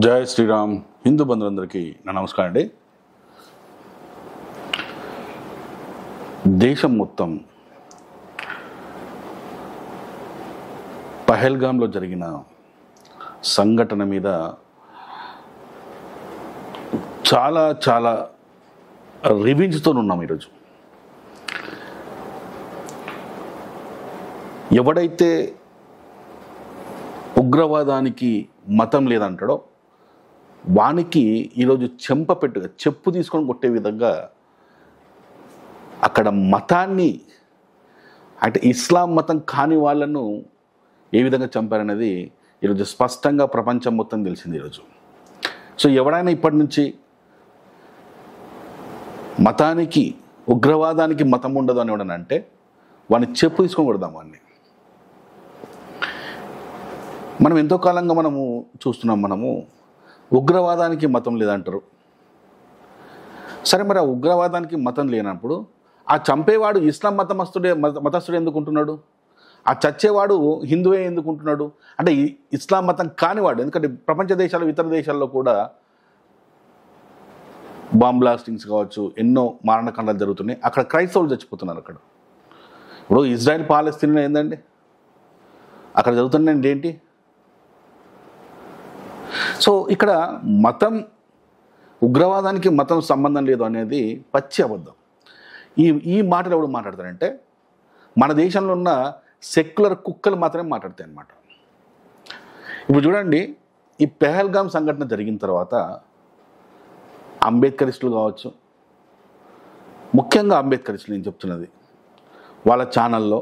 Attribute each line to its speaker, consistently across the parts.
Speaker 1: జై శ్రీరామ్. హిందూ బంధువులందరికీ నా నమస్కారం అండి. దేశం మొత్తం పహల్గామ్లో జరిగిన సంఘటన మీద చాలా రివెంజ్తో ఉన్నాం ఈరోజు. ఎవడైతే ఉగ్రవాదానికి మతం లేదంటాడో వానికి ఈరోజు చెప్పు తీసుకొని కొట్టే విధంగా అక్కడ మతాన్ని, అంటే ఇస్లాం మతం కాని వాళ్ళను ఏ విధంగా చంపారనేది ఈరోజు స్పష్టంగా ప్రపంచం మొత్తం తెలిసింది ఈరోజు. సో ఎవడైనా ఇప్పటి నుంచి మతానికి, ఉగ్రవాదానికి మతం ఉండదు అని ఎవడనంటే వాడిని చెప్పు తీసుకొని కొడదాం. వాడిని మనం ఎంతో కాలంగా చూస్తున్నాం. ఉగ్రవాదానికి మతం లేదంటారు. సరే, మరి ఆ ఉగ్రవాదానికి మతం లేనప్పుడు ఆ చంపేవాడు ఇస్లాం మతస్థుడే ఎందుకుంటున్నాడు? ఆ చచ్చేవాడు హిందువే ఎందుకుంటున్నాడు? అంటే ఇస్లాం మతం కానివాడు. ఎందుకంటే ప్రపంచ దేశాలు, ఇతర దేశాల్లో కూడా బాంబ్ బ్లాస్టింగ్స్ కావచ్చు, ఎన్నో మారణకాండాలు జరుగుతున్నాయి. అక్కడ క్రైస్తవులు చచ్చిపోతున్నారు. అక్కడ ఇప్పుడు ఇజ్రాయెల్ పాలస్తీనా ఏందండి, అక్కడ జరుగుతుందండి ఏంటి? సో ఇక్కడ ఉగ్రవాదానికి మతం సంబంధం లేదు అనేది పచ్చి అబద్ధం. ఈ మాటలు ఎవడు మాట్లాడతారంటే మన దేశంలో ఉన్న సెక్యులర్ కుక్కలు మాత్రమే మాట్లాడతాయి అన్నమాట. ఇప్పుడు చూడండి, ఈ పెహల్గామ్ సంఘటన జరిగిన తర్వాత అంబేద్కరిస్టులు కావచ్చు, ముఖ్యంగా అంబేద్కరిస్టులు నేను చెప్తున్నది, వాళ్ళ ఛానల్లో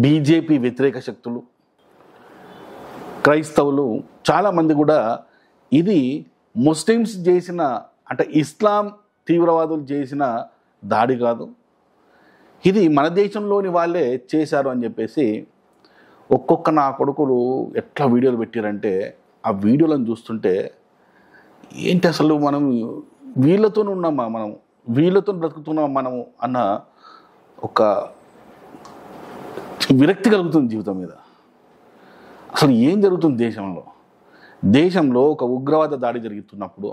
Speaker 1: బీజేపీ వ్యతిరేక శక్తులు, క్రైస్తవులు చాలామంది కూడా ఇది ముస్లిమ్స్ చేసిన, అంటే ఇస్లాం తీవ్రవాదులు చేసిన దాడి కాదు, ఇది మన దేశంలోని వాళ్ళే చేశారు అని చెప్పేసి ఒక్కొక్క నా కొడుకులు ఎట్లా వీడియోలు పెట్టారంటే ఆ వీడియోలను చూస్తుంటే ఏంటి అసలు మనం వీళ్ళతోనే ఉన్నామా, వీళ్ళతో బ్రతుకుతున్నామా మనము అన్న ఒక విరక్తి కలుగుతుంది జీవితం మీద. అసలు ఏం జరుగుతుంది దేశంలో ఒక ఉగ్రవాద దాడి జరుగుతున్నప్పుడు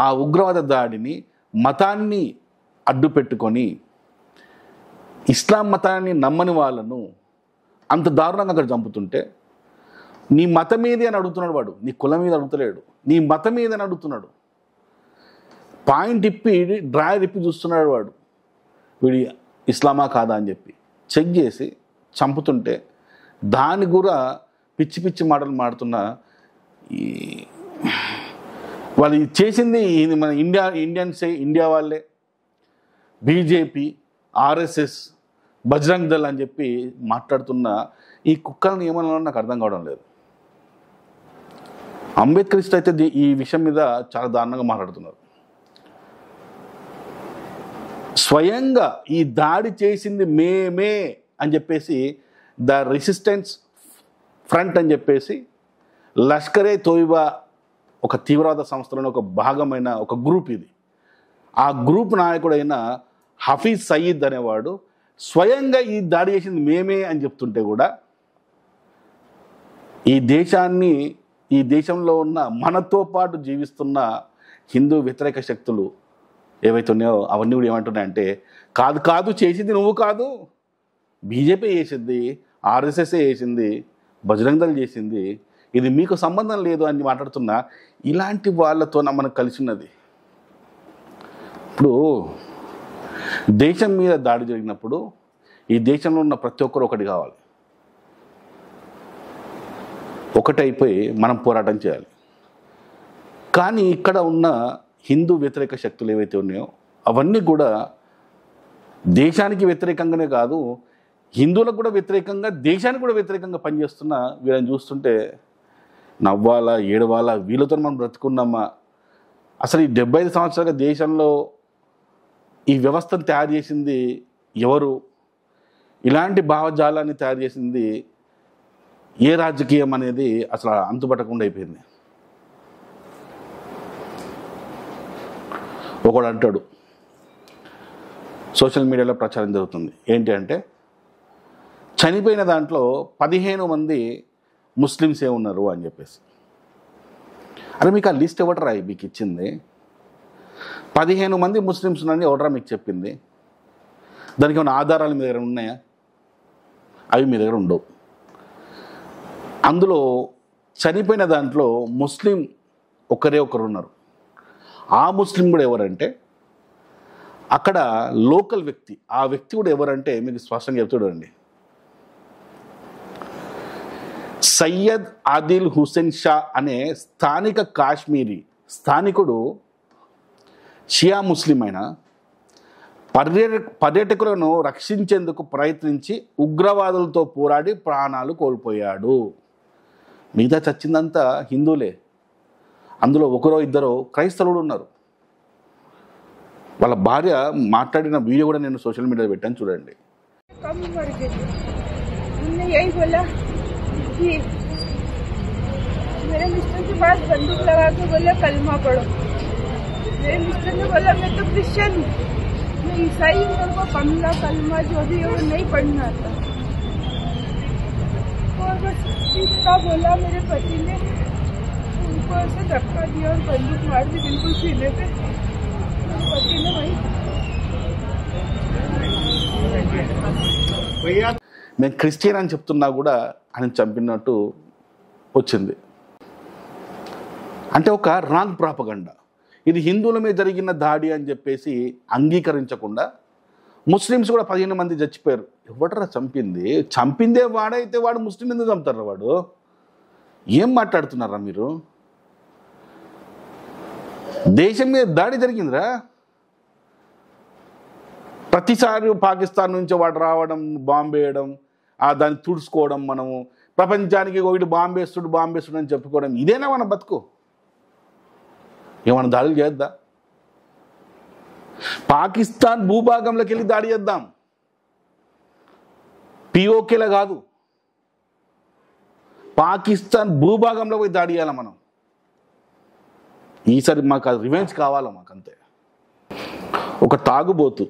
Speaker 1: ఆ ఉగ్రవాద దాడిని మతాన్ని అడ్డు పెట్టుకొని ఇస్లాం మతాన్ని నమ్మని వాళ్ళను అంత దారుణంగా అక్కడ చంపుతుంటే నీ మతం ఏది అని అడుగుతున్నాడు వాడు, నీ కులం మీద అడుగుతలేడు, నీ మతం ఏది అని అడుగుతున్నాడు. పాయింట్ ఇప్పి డ్రాయర్ ఇప్పి చూస్తున్నాడు వాడు, వీడి ఇస్లామా కాదా అని చెప్పి చెక్ చేసి చంపుతుంటే దాన్ని కూడా పిచ్చి మాటలు మాడుతున్న వాళ్ళు చేసింది ఇది మన ఇండియా వాళ్ళే. బీజేపీ, ఆర్ఎస్ఎస్, బజరంగ్ దళ్ అని చెప్పి మాట్లాడుతున్న ఈ కుక్కలను ఏమన్నా నాకు అర్థం కావడం లేదు. అంబేద్కరిస్ట్ అయితే ఈ విషయం మీద చాలా దారుణంగా మాట్లాడుతున్నారు. స్వయంగా ఈ దాడి చేసింది మేమే అని చెప్పేసి ద రెసిస్టెన్స్ ఫ్రంట్ అని చెప్పేసి లష్కరే తోయిబా ఒక తీవ్రవాద సంస్థలోని ఒక భాగమైన ఒక గ్రూప్ ఇది. ఆ గ్రూప్ నాయకుడైన హఫీజ్ సయీద్ అనేవాడు స్వయంగా ఈ దాడి చేసింది మేమే అని చెప్తుంటే కూడా ఈ దేశంలో ఉన్న మనతో పాటు జీవిస్తున్న హిందూ వ్యతిరేక శక్తులు ఏవైతే ఉన్నాయో అవన్నీ కూడా ఏమంటున్నాయంటే కాదు చేసింది నువ్వు కాదు, బీజేపీ చేసింది, ఆర్ఎస్ఎస్ఏ చేసింది, బజరంగ్ దళ్ చేసింది, ఇది మీకు సంబంధం లేదు అని మాట్లాడుతున్నా ఇలాంటి వాళ్ళతో మనకు కలిసి ఉన్నది. ఇప్పుడు దేశం మీద దాడి జరిగినప్పుడు ఈ దేశంలో ఉన్న ప్రతి ఒక్కరు ఒకటి కావాలి, ఒకటైపోయి మనం పోరాటం చేయాలి. కానీ ఇక్కడ ఉన్న హిందూ వ్యతిరేక శక్తులు ఏవైతే ఉన్నాయో అవన్నీ కూడా దేశానికి వ్యతిరేకంగానే కాదు, హిందువులకు కూడా వ్యతిరేకంగా, దేశానికి కూడా వ్యతిరేకంగా పనిచేస్తున్న వీళ్ళని చూస్తుంటే నవ్వాలా, ఏడవాలా, వీళ్ళతో మనం బ్రతుకున్నామా? అసలు ఈ 75 సంవత్సరాలుగా దేశంలో ఈ వ్యవస్థను తయారు చేసింది ఎవరు? ఇలాంటి భావజాలాన్ని తయారు చేసింది ఏ రాజకీయం అనేది అసలు అంతుపట్టకుండా అయిపోయింది. ఒకడు అంటాడు, సోషల్ మీడియాలో ప్రచారం జరుగుతుంది ఏంటి అంటే చనిపోయిన దాంట్లో 15 మంది ముస్లిమ్సే ఉన్నారు అని చెప్పేసి. అరే మీకు ఆ లిస్ట్ ఎవడరా మీకు ఇచ్చింది? 15 మంది ముస్లిమ్స్ అని ఎవడరా మీకు చెప్పింది? దానికి ఏమైనా ఆధారాలు మీ దగ్గర ఉన్నాయా? అవి మీ దగ్గర ఉండవు. అందులో చనిపోయిన దాంట్లో ముస్లిం ఒకరే ఒకరు ఉన్నారు. ఆ ముస్లిం కూడా ఎవరంటే అక్కడ లోకల్ వ్యక్తి. ఆ వ్యక్తి కూడా ఎవరంటే మీకు స్పష్టంగా చెప్తాడండి. సయ్యద్ ఆదిల్ హుసేన్ షా అనే స్థానిక కాశ్మీరీ స్థానికుడు షియా ముస్లిం అయిన పర్యాటకులను రక్షించేందుకు ప్రయత్నించి ఉగ్రవాదులతో పోరాడి ప్రాణాలు కోల్పోయాడు. మిగతా చచ్చిందంతా హిందువులే. అందులో ఒకరో ఇద్దరు క్రైస్తవులు ఉన్నారు. వాళ్ళ భార్య మాట్లాడిన వీడియో కూడా నేను సోషల్ మీడియాలో పెట్టాను, చూడండి.
Speaker 2: मेरे मिस्टर के पास बंदूक लगा के बोला कलमा पढ़ो। मेरे मिस्टर ने बोला मैं तो क्रिश्चियन हूँ, मैं ईसाई हूँ, मेरे को कलमा जो भी है वो नहीं पढ़ना आता। और बस इसका बोला मेरे पति ने उनको ऐसे धक्का दिया और बंदूक मार दी बिल्कुल सीने पे। मेरे पति ने वही
Speaker 1: నేను క్రిస్టియన్ అని చెప్తున్నా కూడా ఆయన చంపినట్టు వచ్చింది. అంటే ఒక రాంగ్ ప్రాపగండా. ఇది హిందువుల మీద జరిగిన దాడి అని చెప్పేసి అంగీకరించకుండా ముస్లిమ్స్ కూడా 15 మంది చచ్చిపోయారు. ఎవడరా చంపింది? చంపిందే వాడైతే వాడు ముస్లిం ఎందుకు చంపుతారా? వాడు ఏం మాట్లాడుతున్నారా మీరు? దేశం మీద దాడి జరిగిందిరా. ప్రతిసారి పాకిస్తాన్ నుంచి వాడు రావడం, బాంబు వేయడం, దాన్ని తుడుచుకోవడం, మనము ప్రపంచానికి ఒకటి బాంబేస్తుడు అని చెప్పుకోవడం, ఇదేనా మన బతుకు? ఏమైనా దాడులు చేద్దాం? పాకిస్తాన్ భూభాగంలోకి వెళ్ళి దాడి చేద్దాం, పిఓకేలా కాదు. పాకిస్తాన్ భూభాగంలో పోయి దాడి చేయాలి మనం. ఈసారి మాకు అది రివెంజ్ కావాలా మాకంతే. ఒక తాగుబోతు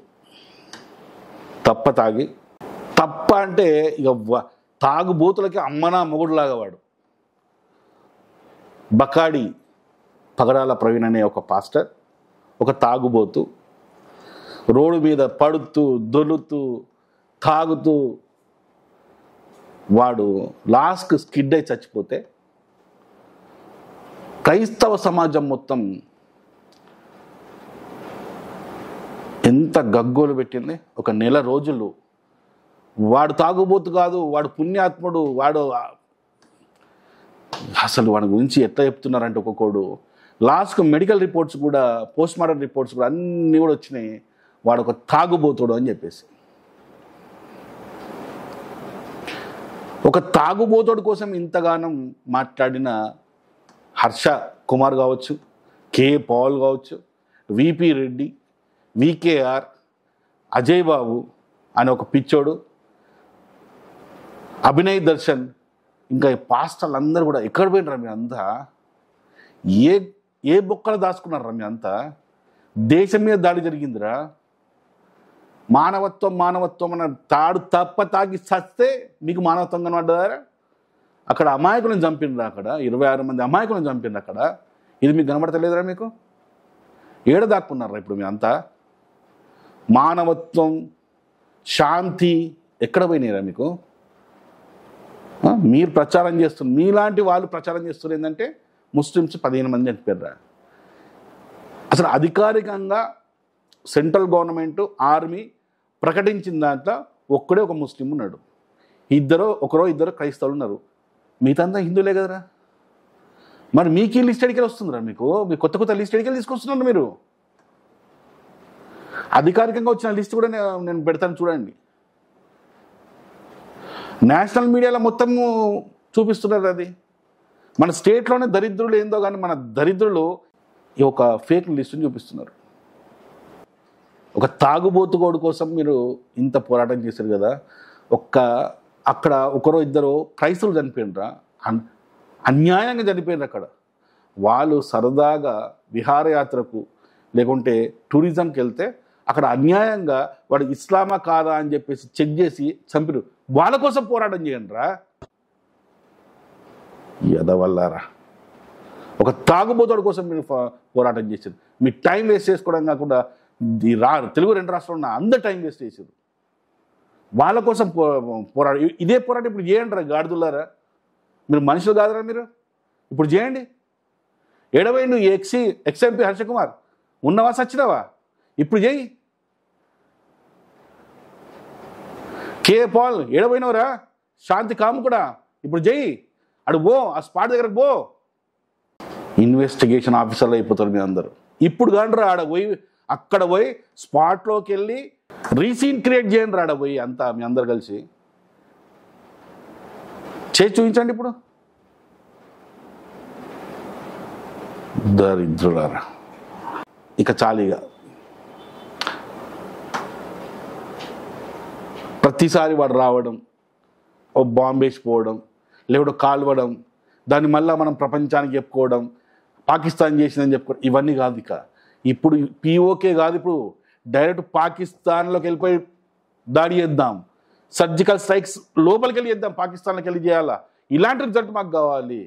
Speaker 1: తప్ప అంటే ఇక తాగుబోతులకి అమ్మనా మొగుడులాగా వాడు. బకాడి పగడాల ప్రవీణ్ అనే ఒక పాస్టర్, ఒక తాగుబోతు, రోడ్డు మీద పడుతూ దొలుతూ తాగుతూ వాడు లాస్ట్కి స్కిడ్ అయి చచ్చిపోతే క్రైస్తవ సమాజం మొత్తం ఎంత గగ్గోలు పెట్టింది. ఒక నెల రోజులు వాడు తాగుబోతు కాదు, వాడు పుణ్యాత్ముడు, వాడు అసలు వాడి గురించి ఎట్లా చెప్తున్నారంటే ఒక్కొక్కడు లాస్ట్కు మెడికల్ రిపోర్ట్స్ కూడా, పోస్ట్ మార్టం రిపోర్ట్స్ కూడా అన్నీ కూడా వచ్చినాయి వాడు ఒక తాగుబోతుడు అని చెప్పేసి. ఒక తాగుబోతుడు కోసం ఇంతగానం మాట్లాడిన హర్ష కుమార్ కావచ్చు, కే పాల్ కావచ్చు, విపి రెడ్డి, వికేఆర్, అజయ్ బాబు అనే ఒక పిచ్చోడు, అభినయ్ దర్శన్, ఇంకా పాస్టర్లు అందరూ కూడా ఎక్కడ పోయినరా మీ అంతా? ఏ బొక్కలు దాచుకున్నారా మీ అంతా? దేశం మీద దాడి జరిగిందిరా. మానవత్వం అన్న తాడు తాగి చస్తే మీకు మానవత్వం కనబడ్డారా? అక్కడ అమాయకులను చంపిండ్రా. అక్కడ 26 మంది అమాయకులను చంపిండ్రు. అక్కడ ఇది మీకు కనబడతలేదురా? మీకు ఏడ దాక్కున్నారా ఇప్పుడు మీ అంతా? మానవత్వం, శాంతి ఎక్కడ పోయినాయిరా మీకు? మీరు ప్రచారం చేస్తున్నారు, మీలాంటి వాళ్ళు ప్రచారం చేస్తున్నారు ఏంటంటే ముస్లిమ్స్ 15 మంది చనిపోయారా. అసలు అధికారికంగా సెంట్రల్ గవర్నమెంట్, ఆర్మీ ప్రకటించిన దాంట్లో ఒక్కడే ఒక ముస్లిం ఉన్నాడు, ఒకరో ఇద్దరు క్రైస్తవులు ఉన్నారు, మిగతా హిందువులే కదరా. మరి మీకు ఈ లిస్ట్ ఎడికెళ్ళి వస్తుందిరా? మీకు కొత్త లిస్ట్ ఎడికెళ్ళి తీసుకొస్తున్నారు మీరు? అధికారికంగా వచ్చిన లిస్ట్ కూడా నేను పెడతాను చూడండి. నేషనల్ మీడియాలో మొత్తము చూపిస్తున్నారు అది. మన స్టేట్లోనే దరిద్రులు ఏందో కానీ మన దరిద్రులు ఈ ఒక ఫేక్ లిస్టుని చూపిస్తున్నారు. ఒక తాగుబోతుగోడు కోసం మీరు ఇంత పోరాటం చేశారు కదా. అక్కడ ఒకరో ఇద్దరు క్రైస్తవులు చనిపోయినరా, అన్యాయంగా చనిపోయినారు. అక్కడ వాళ్ళు సరదాగా విహారయాత్రకు లేకుంటే టూరిజంకి వెళ్తే అక్కడ అన్యాయంగా వాడు ఇస్లామా కాదా అని చెప్పేసి చెక్ చేసి చంపిరు. వాళ్ళ కోసం పోరాటం చేయండి రా, ఎదవల్లారా. ఒక తాగుబోతుడి కోసం మీరు పోరాటం చేశారు. మీ టైం వేస్ట్ చేసుకోవడం కాకుండా తెలుగు 2 రాష్ట్రాలు ఉన్న అందరు టైం వేస్ట్ చేశారు. వాళ్ళ కోసం పోరాటం. ఇదే పోరాటం ఇప్పుడు చేయండి రా గాడిదులారా. మీరు మనుషులు కాదురా మీరు? ఇప్పుడు చేయండి. ఏడవై నువ్వు ఎక్స్ఎంపీ హర్షకుమార్ ఉన్నవా సచ్చినవా? ఇప్పుడు చేయి. కే పాల్ ఏడవైనవరా? శాంతి కాము కూడా ఇప్పుడు చేయి. అడు పో, ఆ స్పాట్ దగ్గరకు పో. ఇన్వెస్టిగేషన్ ఆఫీసర్లు అయిపోతారు మీ అందరూ. ఇప్పుడు కానీ రా అక్కడ పోయి స్పాట్లోకి వెళ్ళి రీసీన్ క్రియేట్ చేయండి రా. పోయి అంతా మీ అందరు కలిసి చేసి చూపించండి. ఇప్పుడు దరిద్రులారా, ఇక చాలీగా. ప్రతిసారి వాడు రావడం, ఓ బాంబేసిపోవడం, లేకపోతే కాల్వడం, దాన్ని మళ్ళీ మనం ప్రపంచానికి చెప్పుకోవడం, పాకిస్తాన్ చేసిందని చెప్పుకోవడం, ఇవన్నీ కాదు. ఇక ఇప్పుడు పిఓకే కాదు, ఇప్పుడు డైరెక్ట్ పాకిస్తాన్లోకి వెళ్ళిపోయి దాడి చేద్దాం. సర్జికల్ స్ట్రైక్స్ లోపలికి వెళ్ళి చేద్దాం, పాకిస్తాన్లోకి వెళ్ళి చేయాలా. ఇలాంటి రిజల్ట్ మాకు కావాలి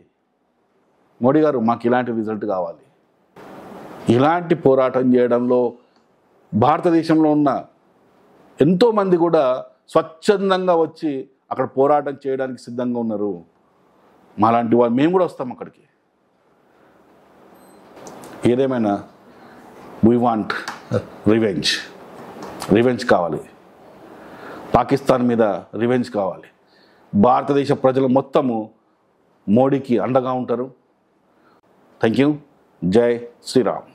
Speaker 1: మోడీ గారు, మాకు ఇలాంటి రిజల్ట్ కావాలి. ఇలాంటి పోరాటం చేయడంలో భారతదేశంలో ఉన్న ఎంతోమంది కూడా స్వచ్ఛందంగా వచ్చి అక్కడ పోరాటం చేయడానికి సిద్ధంగా ఉన్నారు. మాలాంటి వాళ్ళు మేము కూడా వస్తాం అక్కడికి. ఏదేమైనా వీ వాంట్ రివెంజ్ కావాలి. పాకిస్తాన్ మీద రివెంజ్ కావాలి. భారతదేశ ప్రజలు మొత్తము మోడీకి అండగా ఉంటారు. Thank you. జై శ్రీరామ్.